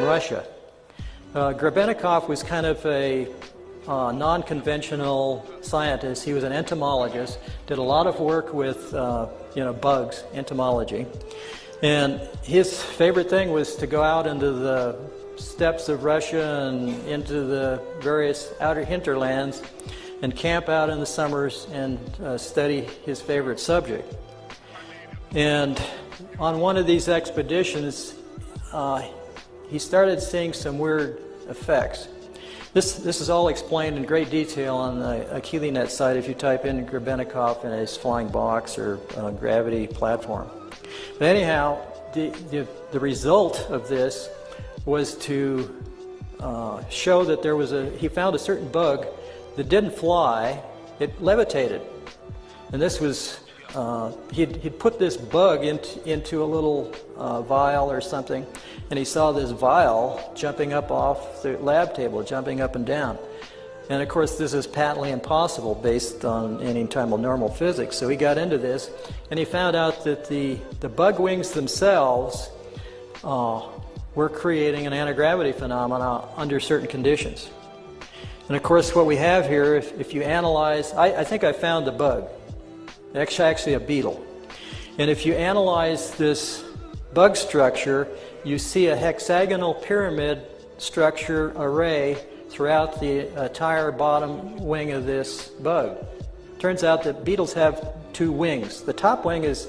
Russia. Gerbennikov was kind of a non-conventional scientist. He was an entomologist, did a lot of work with bugs, entomology. And his favorite thing was to go out into the steppes of Russia and into the various outer hinterlands and camp out in the summers and study his favorite subject. And on one of these expeditions, he started seeing some weird effects. This is all explained in great detail on the AchilleNet site if you type in Gerbennikov and his flying box or gravity platform. But anyhow, the result of this was to show that he found a certain bug that didn't fly, it levitated. And this was, he'd put this bug into a little vial or something, and he saw this vial jumping up off the lab table, jumping up and down. And of course this is patently impossible based on any time of normal physics. So he got into this, and he found out that the bug wings themselves were creating an anti-gravity phenomena under certain conditions. And of course what we have here, if you analyze, I think I found the bug. It's actually a beetle. And if you analyze this bug structure, you see a hexagonal pyramid structure array throughout the entire bottom wing of this bug. Turns out that beetles have two wings. The top wing is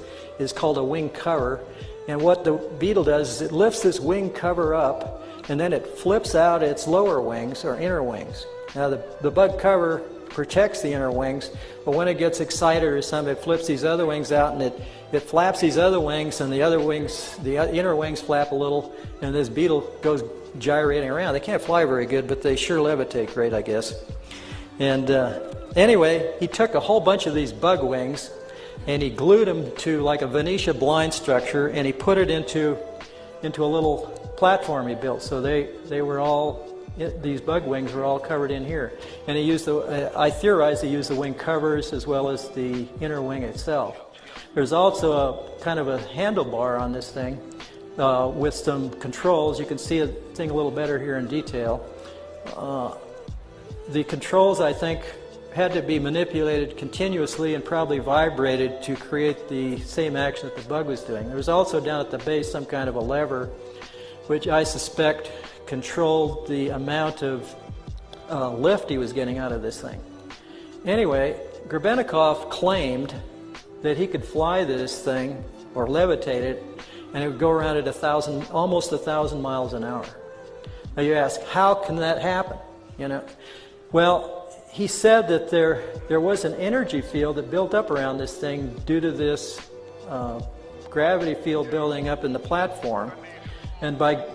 called a wing cover, and what the beetle does is it lifts this wing cover up, and then it flips out its lower wings, or inner wings. Now the bug cover protects the inner wings, but when it gets excited or something, it flips these other wings out, and it flaps these other wings, and the inner wings flap a little, and this beetle goes gyrating around. They can't fly very good, but they sure levitate great, I guess. And anyway, he took a whole bunch of these bug wings, and he glued them to like a Venetia blind structure, and he put it into a little platform he built. So they were all, these bug wings were all covered in here. And he used I theorize he used the wing covers as well as the inner wing itself. There's also a kind of a handlebar on this thing with some controls. You can see the thing a little better here in detail. The controls, I think, had to be manipulated continuously and probably vibrated to create the same action that the bug was doing. There was also down at the base some kind of a lever which I suspect controlled the amount of lift he was getting out of this thing. Anyway, Gerbennikov claimed that he could fly this thing or levitate it, and it would go around at almost 1,000 miles an hour. Now you ask, how can that happen? Well, he said that there was an energy field that built up around this thing due to this gravity field building up in the platform, and by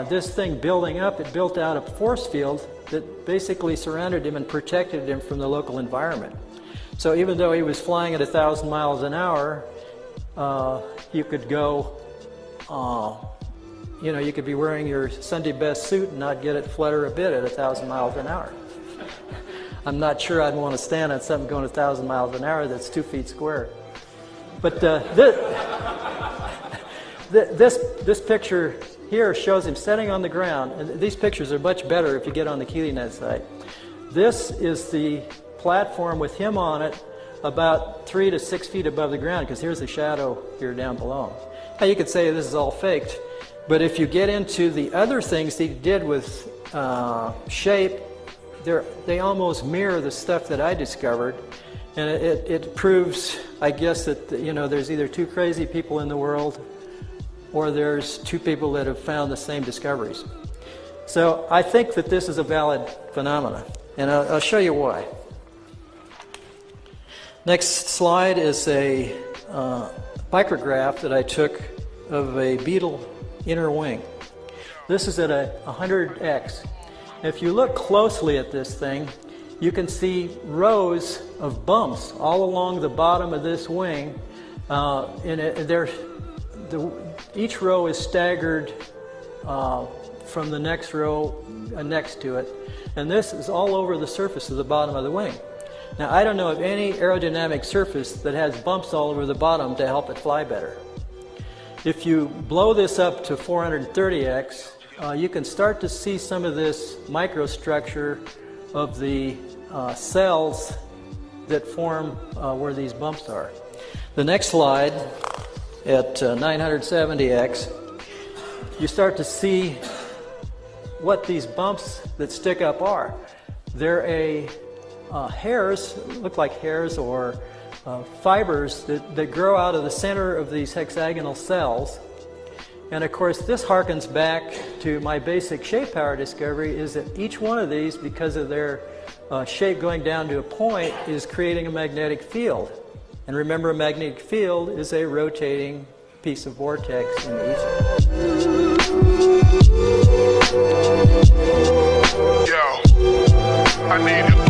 this thing building up, it built out a force field that basically surrounded him and protected him from the local environment. So even though he was flying at 1,000 miles an hour, you could go, you could be wearing your Sunday best suit and not get it flutter a bit at 1,000 miles an hour. I'm not sure I'd want to stand on something going 1,000 miles an hour that's 2 feet square. But this picture here shows him sitting on the ground. And these pictures are much better if you get on the AchilleNet site. This is the platform with him on it about 3 to 6 feet above the ground, because here's the shadow here down below. Now you could say this is all faked, but if you get into the other things he did with shape, they almost mirror the stuff that I discovered, and it proves, I guess, that there's either two crazy people in the world, or there's two people that have found the same discoveries. So I think that this is a valid phenomenon, and I'll show you why. Next slide is a micrograph that I took of a beetle inner wing. This is at 100x. If you look closely at this thing, you can see rows of bumps all along the bottom of this wing. Each row is staggered from the next row next to it, and this is all over the surface of the bottom of the wing. Now, I don't know of any aerodynamic surface that has bumps all over the bottom to help it fly better. If you blow this up to 430x, you can start to see some of this microstructure of the cells that form where these bumps are. The next slide, at 970x, you start to see what these bumps that stick up are. They're hairs, look like hairs or fibers that grow out of the center of these hexagonal cells. And of course, this harkens back to my basic shape power discovery, is that each one of these, because of their shape going down to a point, is creating a magnetic field. And remember, a magnetic field is a rotating piece of vortex in the ether. Yo, I need